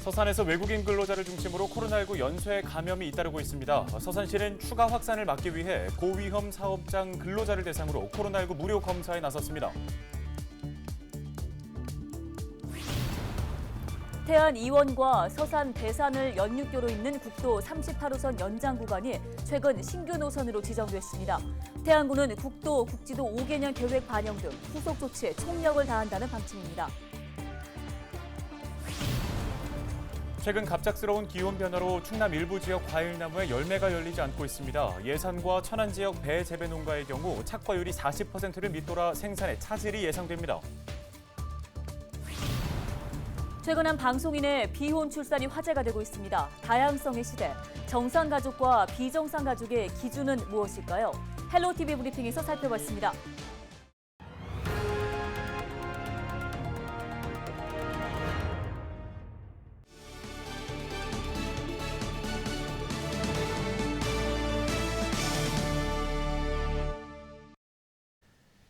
서산에서 외국인 근로자를 중심으로 코로나19 연쇄 감염이 잇따르고 있습니다. 서산시는 추가 확산을 막기 위해 고위험 사업장 근로자를 대상으로 코로나19 무료 검사에 나섰습니다. 태안 이원과 서산 대산을 연육교로 잇는 국도 38호선 연장 구간이 최근 신규 노선으로 지정됐습니다. 태안군은 국도, 국지도 5개년 계획 반영 등 후속 조치에 총력을 다한다는 방침입니다. 최근 갑작스러운 기온 변화로 충남 일부 지역 과일나무에 열매가 열리지 않고 있습니다. 예산과 천안 지역 배 재배 농가의 경우 착과율이 40%를 밑돌아 생산에 차질이 예상됩니다. 최근 한 방송인의 비혼 출산이 화제가 되고 있습니다. 다양성의 시대, 정상 가족과 비정상 가족의 기준은 무엇일까요? 헬로티비 브리핑에서 살펴봤습니다.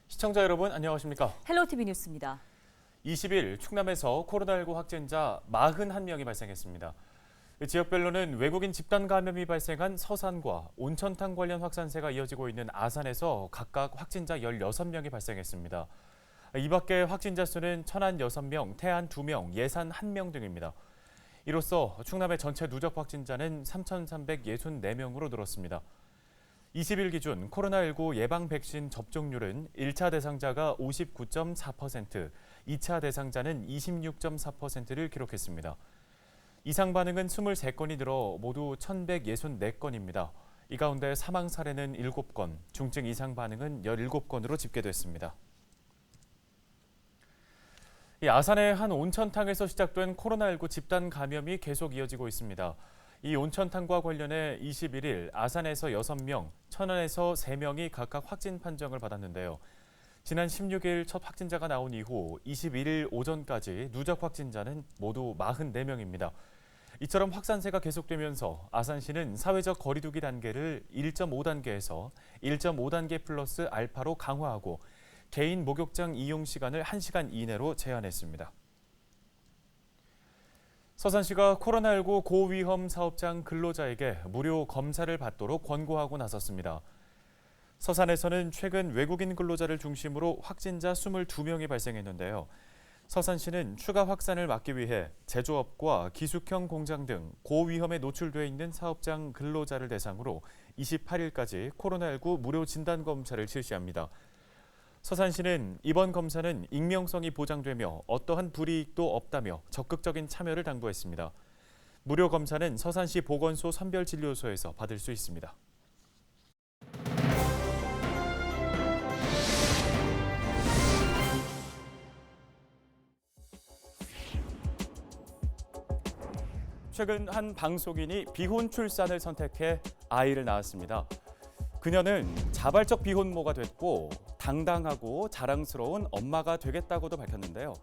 시청자 여러분 안녕하십니까? 헬로티비 뉴스입니다. 20일 충남에서 코로나19 확진자 41명이 발생했습니다. 지역별로는 외국인 집단 감염이 발생한 서산과 온천탕 관련 확산세가 이어지고 있는 아산에서 각각 확진자 16명이 발생했습니다. 이 밖에 확진자 수는 천안 6명, 태안 2명, 예산 1명 등입니다. 이로써 충남의 전체 누적 확진자는 3,364명으로 늘었습니다. 20일 기준 코로나19 예방 백신 접종률은 1차 대상자가 59.4%, 2차 대상자는 26.4%를 기록했습니다. 이상 반응은 23건이 늘어 모두 1,164건입니다. 이 가운데 사망 사례는 7건, 중증 이상 반응은 17건으로 집계됐습니다. 아산의 한 온천탕에서 시작된 코로나19 집단 감염이 계속 이어지고 있습니다. 이 온천탕과 관련해 21일 아산에서 6명, 천안에서 3명이 각각 확진 판정을 받았는데요. 지난 16일 첫 확진자가 나온 이후 21일 오전까지 누적 확진자는 모두 44명입니다. 이처럼 확산세가 계속되면서 아산시는 사회적 거리 두기 단계를 1.5단계에서 1.5단계 플러스 알파로 강화하고 개인 목욕장 이용 시간을 1시간 이내로 제한했습니다. 서산시가 코로나19 고위험 사업장 근로자에게 무료 검사를 받도록 권고하고 나섰습니다. 서산에서는 최근 외국인 근로자를 중심으로 확진자 22명이 발생했는데요. 서산시는 추가 확산을 막기 위해 제조업과 기숙형 공장 등 고위험에 노출돼 있는 사업장 근로자를 대상으로 28일까지 코로나19 무료 진단검사를 실시합니다. 서산시는 이번 검사는 익명성이 보장되며 어떠한 불이익도 없다며 적극적인 참여를 당부했습니다. 무료 검사는 서산시 보건소 선별진료소에서 받을 수 있습니다. 최근 한 방송인이 비혼 출산을 선택해 아이를 낳았습니다. 그녀는 자발적 비혼모가 됐고 당당하고 자랑스러운 엄마가 되겠다고도 밝혔는데요.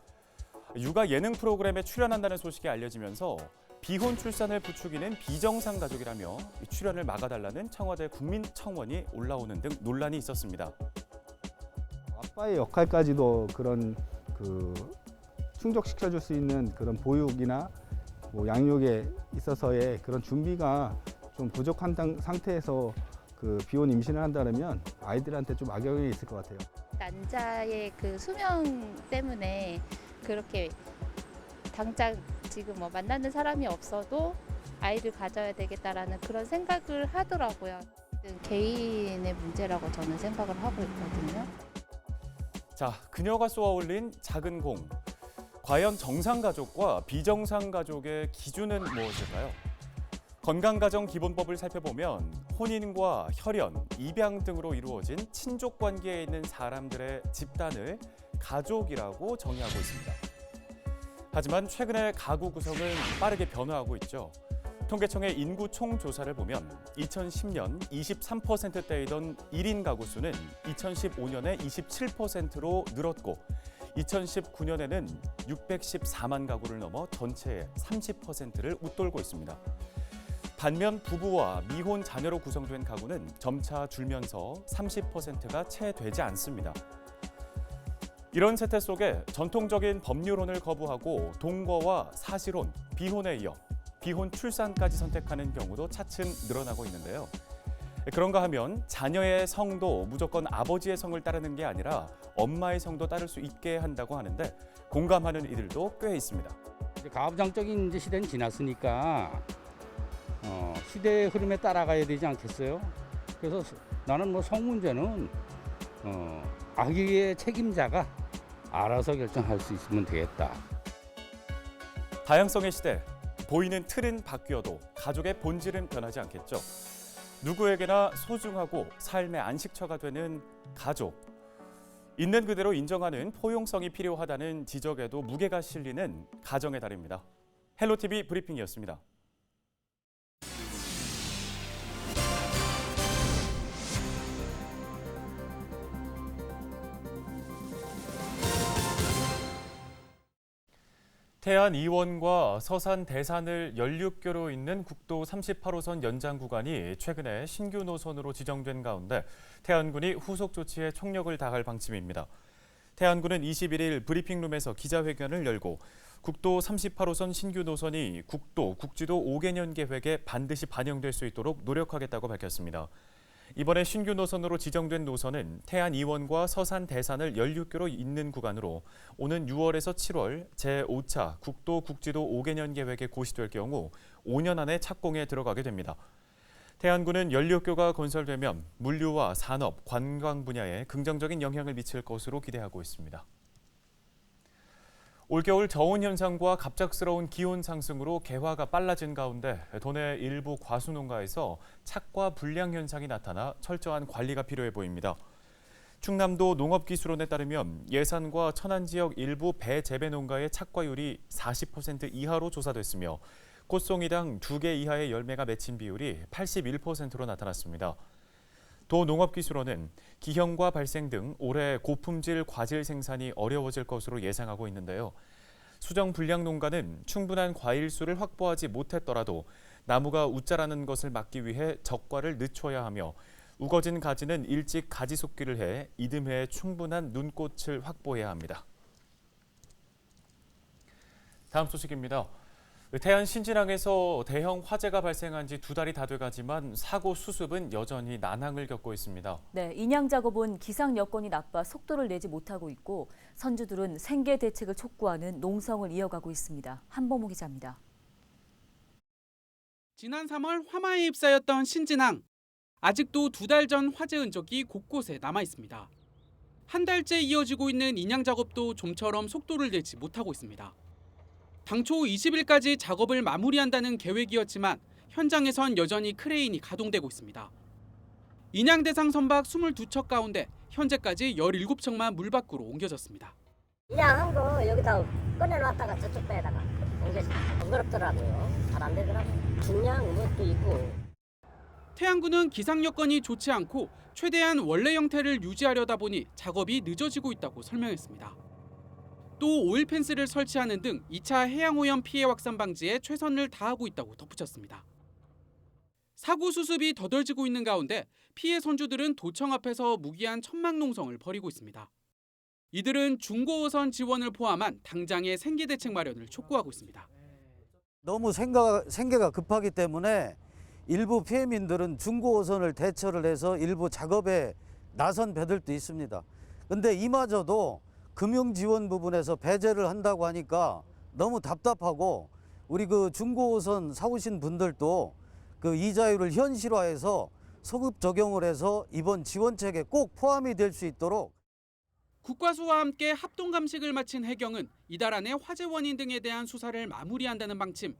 육아 예능 프로그램에 출연한다는 소식이 알려지면서 비혼 출산을 부추기는 비정상 가족이라며 출연을 막아달라는 청와대 국민청원이 올라오는 등 논란이 있었습니다. 아빠의 역할까지도 그런 충족시켜줄 수 있는 그런 보육이나 양육에 있어서의 그런 준비가 좀 부족한 상태에서 비혼 임신을 한다면 아이들한테 좀 악영향이 있을 것 같아요. 난자의 수명 때문에 그렇게 당장 지금 만나는 사람이 없어도 아이를 가져야 되겠다라는 그런 생각을 하더라고요. 개인의 문제라고 저는 생각을 하고 있거든요. 자, 그녀가 쏘아올린 작은 공. 과연 정상 가족과 비정상 가족의 기준은 무엇일까요? 건강가정기본법을 살펴보면 혼인과 혈연, 입양 등으로 이루어진 친족 관계에 있는 사람들의 집단을 가족이라고 정의하고 있습니다. 하지만 최근에 가구 구성은 빠르게 변화하고 있죠. 통계청의 인구 총조사를 보면 2010년 23%대이던 1인 가구 수는 2015년에 27%로 늘었고 2019년에는 614만 가구를 넘어 전체의 30%를 웃돌고 있습니다. 반면 부부와 미혼 자녀로 구성된 가구는 점차 줄면서 30%가 채 되지 않습니다. 이런 세태 속에 전통적인 법률혼을 거부하고 동거와 사실혼, 비혼에 이어 비혼 출산까지 선택하는 경우도 차츰 늘어나고 있는데요. 그런가 하면 자녀의 성도 무조건 아버지의 성을 따르는 게 아니라 엄마의 성도 따를 수 있게 한다고 하는데 공감하는 이들도 꽤 있습니다. 이제 가부장적인 이제 시대는 지났으니까 시대의 흐름에 따라가야 되지 않겠어요? 그래서 나는 뭐 성 문제는 아기의 책임자가 알아서 결정할 수 있으면 되겠다. 다양성의 시대, 보이는 틀은 바뀌어도 가족의 본질은 변하지 않겠죠. 누구에게나 소중하고 삶의 안식처가 되는 가족. 있는 그대로 인정하는 포용성이 필요하다는 지적에도 무게가 실리는 가정의 달입니다. 헬로티비 브리핑이었습니다. 태안 이원과 서산 대산을 연륙교로 잇는 국도 38호선 연장 구간이 최근에 신규 노선으로 지정된 가운데 태안군이 후속 조치에 총력을 다할 방침입니다. 태안군은 21일 브리핑룸에서 기자회견을 열고 국도 38호선 신규 노선이 국도, 국지도 5개년 계획에 반드시 반영될 수 있도록 노력하겠다고 밝혔습니다. 이번에 신규 노선으로 지정된 노선은 태안 이원과 서산 대산을 연륙교로 잇는 구간으로 오는 6월에서 7월 제5차 국도 국지도 5개년 계획에 고시될 경우 5년 안에 착공에 들어가게 됩니다. 태안군은 연륙교가 건설되면 물류와 산업, 관광 분야에 긍정적인 영향을 미칠 것으로 기대하고 있습니다. 올겨울 저온 현상과 갑작스러운 기온 상승으로 개화가 빨라진 가운데 도내 일부 과수농가에서 착과 불량 현상이 나타나 철저한 관리가 필요해 보입니다. 충남도 농업기술원에 따르면 예산과 천안 지역 일부 배 재배 농가의 착과율이 40% 이하로 조사됐으며 꽃송이당 2개 이하의 열매가 맺힌 비율이 81%로 나타났습니다. 도 농업기술원은 기형과 발생 등 올해 고품질 과질 생산이 어려워질 것으로 예상하고 있는데요. 수정 불량 농가는 충분한 과일 수를 확보하지 못했더라도 나무가 웃자라는 것을 막기 위해 적과를 늦춰야 하며 우거진 가지는 일찍 가지 속기를 해 이듬해에 충분한 눈꽃을 확보해야 합니다. 다음 소식입니다. 태안 신진항에서 대형 화재가 발생한 지 2달이 다 돼가지만 사고 수습은 여전히 난항을 겪고 있습니다. 네, 인양 작업은 기상 여건이 나빠 속도를 내지 못하고 있고 선주들은 생계 대책을 촉구하는 농성을 이어가고 있습니다. 한범호 기자입니다. 지난 3월 화마에 입사였던 신진항. 아직도 2달 전 화재 흔적이 곳곳에 남아 있습니다. 한 달째 이어지고 있는 인양 작업도 좀처럼 속도를 내지 못하고 있습니다. 당초 20일까지 작업을 마무리한다는 계획이었지만 현장에선 여전히 크레인이 가동되고 있습니다. 인양 대상 선박 22척 가운데 현재까지 17척만 물 밖으로 옮겨졌습니다. 인양한 거 여기다 꺼내놨다가 저쪽 배에다가 옮겨서 번거롭더라고요. 잘 안 되더라고요. 중량 것도 있고. 태안군은 기상 여건이 좋지 않고 최대한 원래 형태를 유지하려다 보니 작업이 늦어지고 있다고 설명했습니다. 또 오일 펜스를 설치하는 등 2차 해양오염 피해 확산 방지에 최선을 다하고 있다고 덧붙였습니다. 사고 수습이 더뎌지고 있는 가운데 피해 선주들은 도청 앞에서 무기한 천막 농성을 벌이고 있습니다. 이들은 중고호선 지원을 포함한 당장의 생계 대책 마련을 촉구하고 있습니다. 너무 생계가 급하기 때문에 일부 피해민들은 중고호선을 대처를 해서 일부 작업에 나선 배들도 있습니다. 근데 이마저도 금융 지원 부분에서 배제를 한다고 하니까 너무 답답하고 우리 그 중고호선 사오신 분들도 그 이자율을 현실화해서 소급 적용을 해서 이번 지원책에 꼭 포함이 될 수 있도록. 국과수와 함께 합동 감식을 마친 해경은 이달 안에 화재 원인 등에 대한 수사를 마무리한다는 방침.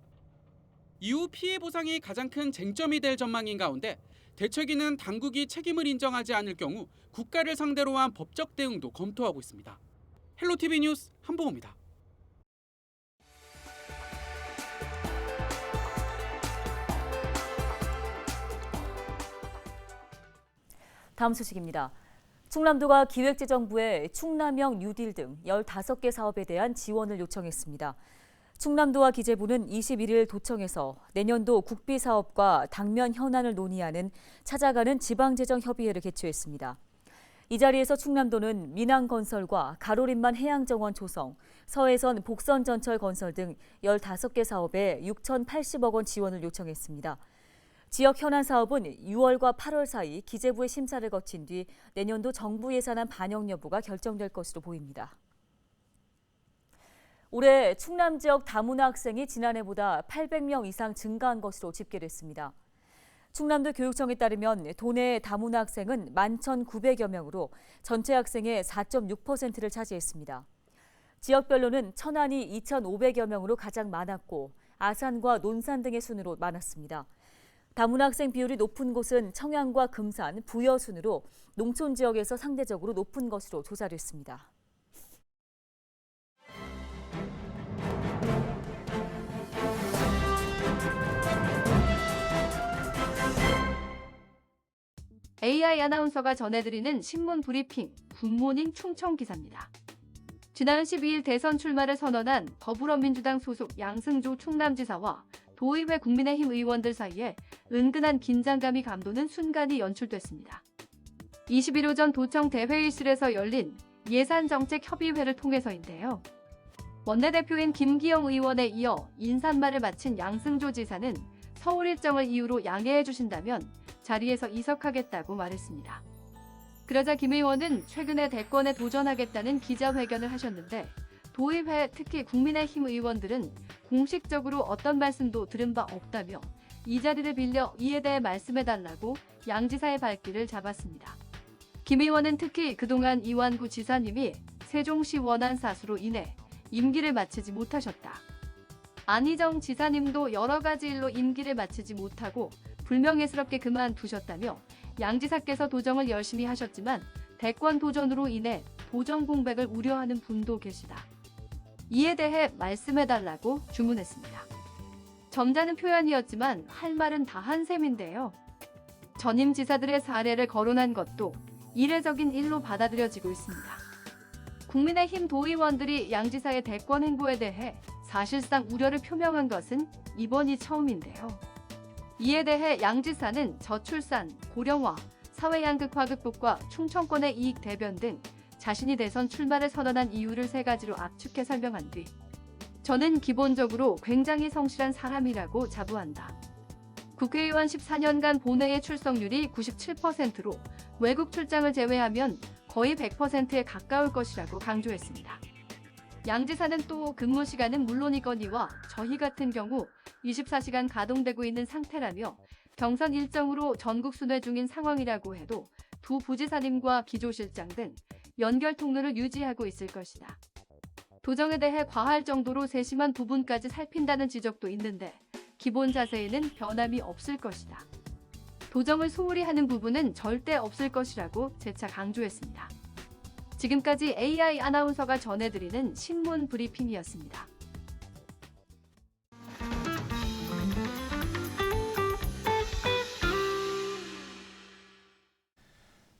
이후 피해 보상이 가장 큰 쟁점이 될 전망인 가운데 대책위는 당국이 책임을 인정하지 않을 경우 국가를 상대로 한 법적 대응도 검토하고 있습니다. 헬로티비 뉴스 한보호입니다. 다음 소식입니다. 충남도가 기획재정부에 충남형 뉴딜 등 15개 사업에 대한 지원을 요청했습니다. 충남도와 기재부는 21일 도청에서 내년도 국비 사업과 당면 현안을 논의하는 찾아가는 지방재정협의회를 개최했습니다. 이 자리에서 충남도는 민항건설과 가로림만 해양정원 조성, 서해선 복선전철 건설 등 15개 사업에 6,080억 원 지원을 요청했습니다. 지역 현안 사업은 6월과 8월 사이 기재부의 심사를 거친 뒤 내년도 정부 예산안 반영 여부가 결정될 것으로 보입니다. 올해 충남 지역 다문화 학생이 지난해보다 800명 이상 증가한 것으로 집계됐습니다. 충남도 교육청에 따르면 도내 다문화 학생은 11,900여 명으로 전체 학생의 4.6%를 차지했습니다. 지역별로는 천안이 2,500여 명으로 가장 많았고 아산과 논산 등의 순으로 많았습니다. 다문화 학생 비율이 높은 곳은 청양과 금산, 부여 순으로 농촌 지역에서 상대적으로 높은 것으로 조사됐습니다. AI 아나운서가 전해드리는 신문 브리핑 굿모닝 충청 기사입니다. 지난 12일 대선 출마를 선언한 더불어민주당 소속 양승조 충남지사와 도의회 국민의힘 의원들 사이에 은근한 긴장감이 감도는 순간이 연출됐습니다. 21일 오전 도청 대회의실에서 열린 예산정책협의회를 통해서인데요. 원내대표인 김기영 의원에 이어 인사말을 마친 양승조 지사는 서울 일정을 이유로 양해해 주신다면 자리에서 이석하겠다고 말했습니다. 그러자 김 의원은 최근에 대권에 도전하겠다는 기자회견을 하셨는데 도의회 특히 국민의힘 의원들은 공식적으로 어떤 말씀도 들은 바 없다며 이 자리를 빌려 이에 대해 말씀해달라고 양 지사의 발길을 잡았습니다. 김 의원은 특히 그동안 이완구 지사님이 세종시 원안 사수로 인해 임기를 마치지 못하셨다. 안희정 지사님도 여러 가지 일로 임기를 마치지 못하고 불명예스럽게 그만두셨다며 양 지사께서 도정을 열심히 하셨지만 대권 도전으로 인해 도정 공백을 우려하는 분도 계시다. 이에 대해 말씀해달라고 주문했습니다. 점잖은 표현이었지만 할 말은 다 한 셈인데요. 전임 지사들의 사례를 거론한 것도 이례적인 일로 받아들여지고 있습니다. 국민의힘 도의원들이 양 지사의 대권 행보에 대해 사실상 우려를 표명한 것은 이번이 처음인데요. 이에 대해 양 지사는 저출산, 고령화, 사회양극화 극복과 충청권의 이익 대변 등 자신이 대선 출마를 선언한 이유를 3가지로 압축해 설명한 뒤 저는 기본적으로 굉장히 성실한 사람이라고 자부한다. 국회의원 14년간 본회의 출석률이 97%로 외국 출장을 제외하면 거의 100%에 가까울 것이라고 강조했습니다. 양 지사는 또 근무 시간은 물론이거니와 저희 같은 경우 24시간 가동되고 있는 상태라며 경선 일정으로 전국 순회 중인 상황이라고 해도 두 부지사님과 기조실장 등 연결 통로를 유지하고 있을 것이다. 도정에 대해 과할 정도로 세심한 부분까지 살핀다는 지적도 있는데 기본 자세에는 변함이 없을 것이다. 도정을 소홀히 하는 부분은 절대 없을 것이라고 재차 강조했습니다. 지금까지 AI 아나운서가 전해드리는 신문 브리핑이었습니다.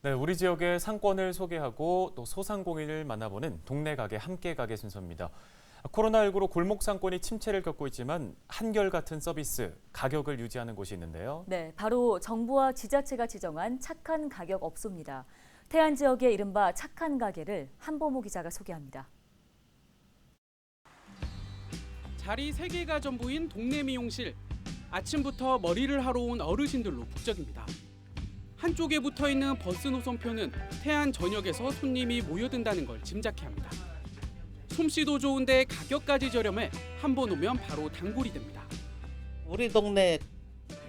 네, 우리 지역의 상권을 소개하고 또 소상공인을 만나보는 동네 가게 함께 가게 순서입니다. 코로나19로 골목 상권이 침체를 겪고 있지만 한결같은 서비스, 가격을 유지하는 곳이 있는데요. 네, 바로 정부와 지자체가 지정한 착한 가격 업소입니다. 태안 지역의 이른바 착한 가게를 한보모 기자가 소개합니다. 자리 3개가 전부인 동네 미용실. 아침부터 머리를 하러 온 어르신들로 북적입니다. 한쪽에 붙어있는 버스 노선표는 태안 전역에서 손님이 모여든다는 걸 짐작케 합니다. 솜씨도 좋은데 가격까지 저렴해 한 번 오면 바로 단골이 됩니다. 우리 동네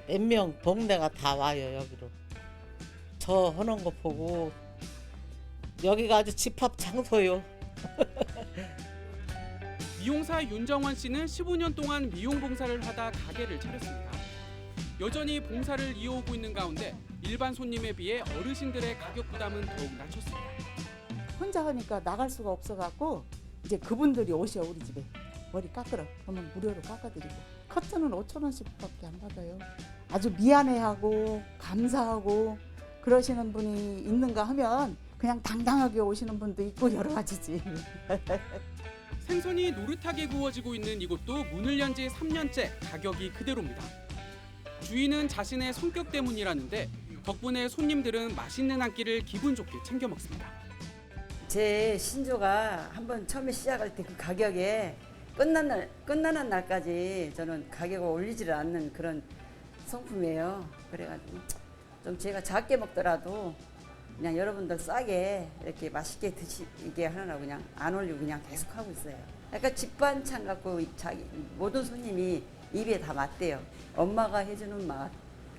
몇 명 동네가 다 와요 여기로. 저 하는 거 보고 여기가 아주 집합 장소요. 미용사 윤정원 씨는 15년 동안 미용 봉사를 하다 가게를 차렸습니다. 여전히 봉사를 이어오고 있는 가운데 일반 손님에 비해 어르신들의 가격 부담은 더욱 낮췄습니다. 혼자 하니까 나갈 수가 없어갖고 이제 그분들이 오셔 우리 집에 머리 깎으러. 그러면 무료로 깎아드리고 커트는 5,000원씩밖에 안 받아요. 아주 미안해하고 감사하고 그러시는 분이 있는가 하면 그냥 당당하게 오시는 분도 있고 여러 가지지. 생선이 노릇하게 구워지고 있는 이곳도 문을 연 지 3년째 가격이 그대로입니다. 주인은 자신의 성격 때문이라는데 덕분에 손님들은 맛있는 한 끼를 기분 좋게 챙겨 먹습니다. 제 신조가 한번 처음에 시작할 때 그 가격에 끝나는 날까지 저는 가격을 올리지를 않는 그런 상품이에요. 그래가지고 좀 제가 작게 먹더라도 그냥 여러분들 싸게 이렇게 맛있게 드시게 하느라고 그냥 안 올리고 그냥 계속 하고 있어요. 약간 집 반찬 갖고 자기 모든 손님이 입에 다 맞대요. 엄마가 해주는 맛,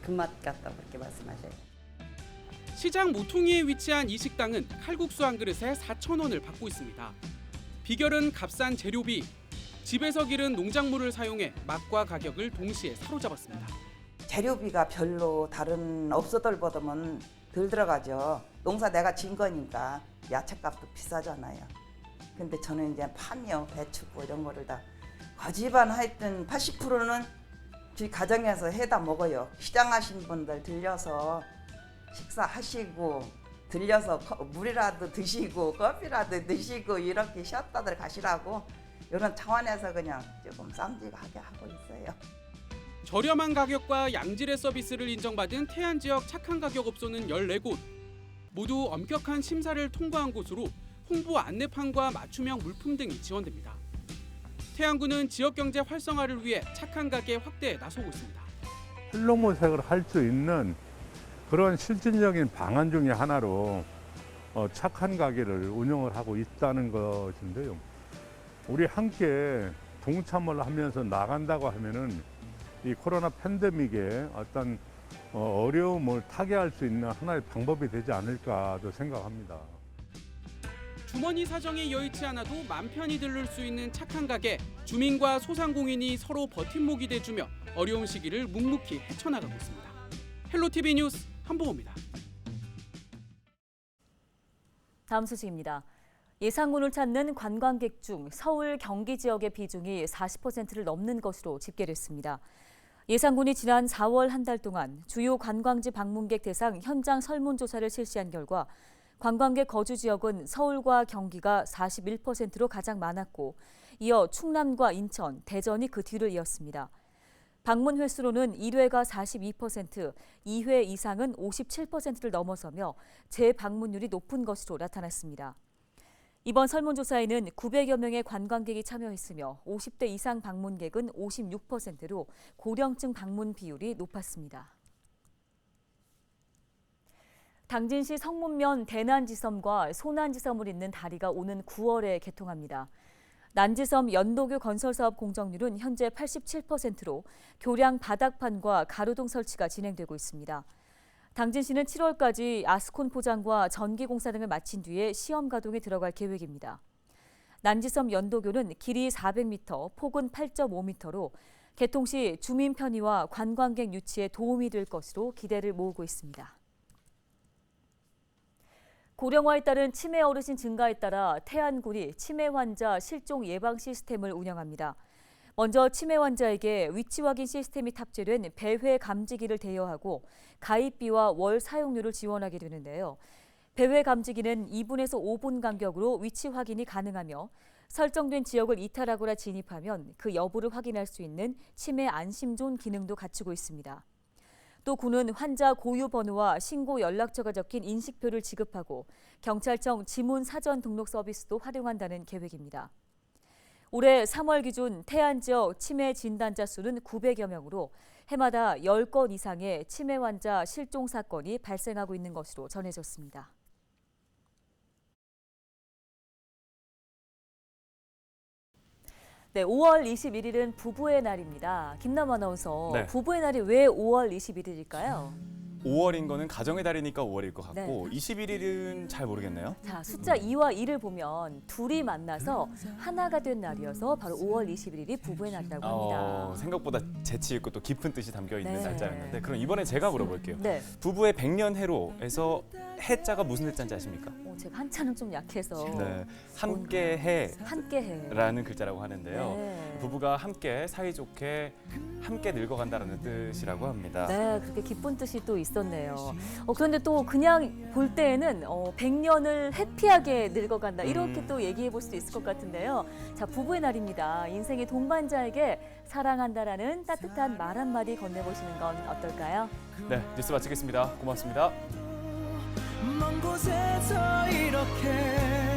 그 맛 같다고 그렇게 말씀하셔요. 시장 모퉁이에 위치한 이 식당은 칼국수 한 그릇에 4,000원을 받고 있습니다. 비결은 값싼 재료비. 집에서 기른 농작물을 사용해 맛과 가격을 동시에 사로잡았습니다. 재료비가 별로 다른 업소들보다는 덜 들어가죠. 농사 내가 진 거니까 야채값도 비싸잖아요. 근데 저는 이제 파며 배추고 이런 거를 다 거지반 하여튼 80%는 저희 가정에서 해다 먹어요. 시장 하신 분들 들려서 식사하시고 들려서 물이라도 드시고 커피라도 드시고 이렇게 쉬었다들 가시라고 이런 차원에서 그냥 조금 쌈짓하게 하고 있어요. 저렴한 가격과 양질의 서비스를 인정받은 태안 지역 착한 가격 업소는 14곳. 모두 엄격한 심사를 통과한 곳으로 홍보 안내판과 맞춤형 물품 등이 지원됩니다. 태안군은 지역 경제 활성화를 위해 착한 가게 확대에 나서고 있습니다. 실로모색을 할 수 있는 그런 실질적인 방안 중에 하나로 착한 가게를 운영을 하고 있다는 것인데요. 우리 함께 동참을 하면서 나간다고 하면은 이 코로나 팬데믹의 어떤 어려움을 타개할 수 있는 하나의 방법이 되지 않을까도 생각합니다. 주머니 사정이 여의치 않아도 맘 편히 들를 수 있는 착한 가게. 주민과 소상공인이 서로 버팀목이 돼주며 어려운 시기를 묵묵히 헤쳐나가고 있습니다. 헬로티비 뉴스 한보호입니다. 다음 소식입니다. 예산군을 찾는 관광객 중 서울, 경기 지역의 비중이 40%를 넘는 것으로 집계됐습니다. 예산군이 지난 4월 한 달 동안 주요 관광지 방문객 대상 현장 설문조사를 실시한 결과 관광객 거주 지역은 서울과 경기가 41%로 가장 많았고 이어 충남과 인천, 대전이 그 뒤를 이었습니다. 방문 횟수로는 1회가 42%, 2회 이상은 57%를 넘어서며 재방문율이 높은 것으로 나타났습니다. 이번 설문조사에는 900여 명의 관광객이 참여했으며 50대 이상 방문객은 56%로 고령층 방문 비율이 높았습니다. 당진시 성문면 대난지섬과 소난지섬을 잇는 다리가 오는 9월에 개통합니다. 난지섬 연도교 건설사업 공정률은 현재 87%로 교량 바닥판과 가로등 설치가 진행되고 있습니다. 당진시는 7월까지 아스콘 포장과 전기 공사 등을 마친 뒤에 시험 가동에 들어갈 계획입니다. 난지섬 연도교는 길이 400m, 폭은 8.5m로 개통 시 주민 편의와 관광객 유치에 도움이 될 것으로 기대를 모으고 있습니다. 고령화에 따른 치매 어르신 증가에 따라 태안군이 치매 환자 실종 예방 시스템을 운영합니다. 먼저 치매 환자에게 위치 확인 시스템이 탑재된 배회 감지기를 대여하고 가입비와 월 사용료를 지원하게 되는데요. 배회 감지기는 2분에서 5분 간격으로 위치 확인이 가능하며 설정된 지역을 이탈하거나 진입하면 그 여부를 확인할 수 있는 치매 안심존 기능도 갖추고 있습니다. 또 군은 환자 고유 번호와 신고 연락처가 적힌 인식표를 지급하고 경찰청 지문 사전 등록 서비스도 활용한다는 계획입니다. 올해 3월 기준 태안 지역 치매 진단자 수는 900여 명으로 해마다 10건 이상의 치매 환자 실종 사건이 발생하고 있는 것으로 전해졌습니다. 네, 5월 21일은 부부의 날입니다. 김남 아나운서, 네. 부부의 날이 왜 5월 21일일까요? 5월인 거는 가정의 달이니까 5월일 것 같고 네. 21일은 잘 모르겠네요. 자, 숫자 2와 2를 보면 둘이 만나서 하나가 된 날이어서 바로 5월 21일이 부부의 날이라고 합니다. 생각보다 재치 있고 또 깊은 뜻이 담겨 있는 네. 날짜였는데 그럼 이번에 제가 물어볼게요. 네. 부부의 백년해로에서 해자가 무슨 해자인지 아십니까? 제가 한자는 좀 약해서 네, 함께해. 함께해. 라는 글자라고 하는데요. 네. 부부가 함께 사이좋게 함께 늙어간다는 뜻이라고 합니다. 네, 그렇게 기쁜 뜻이 또 있습니다. 있었네요. 그런데 또 그냥 볼 때에는 100년을 해피하게 늙어간다 이렇게 또 얘기해 볼 수도 있을 것 같은데요. 자, 부부의 날입니다. 인생의 동반자에게 사랑한다라는 따뜻한 말 한마디 건네보시는 건 어떨까요? 네, 뉴스 마치겠습니다. 고맙습니다. 먼 곳에서 이렇게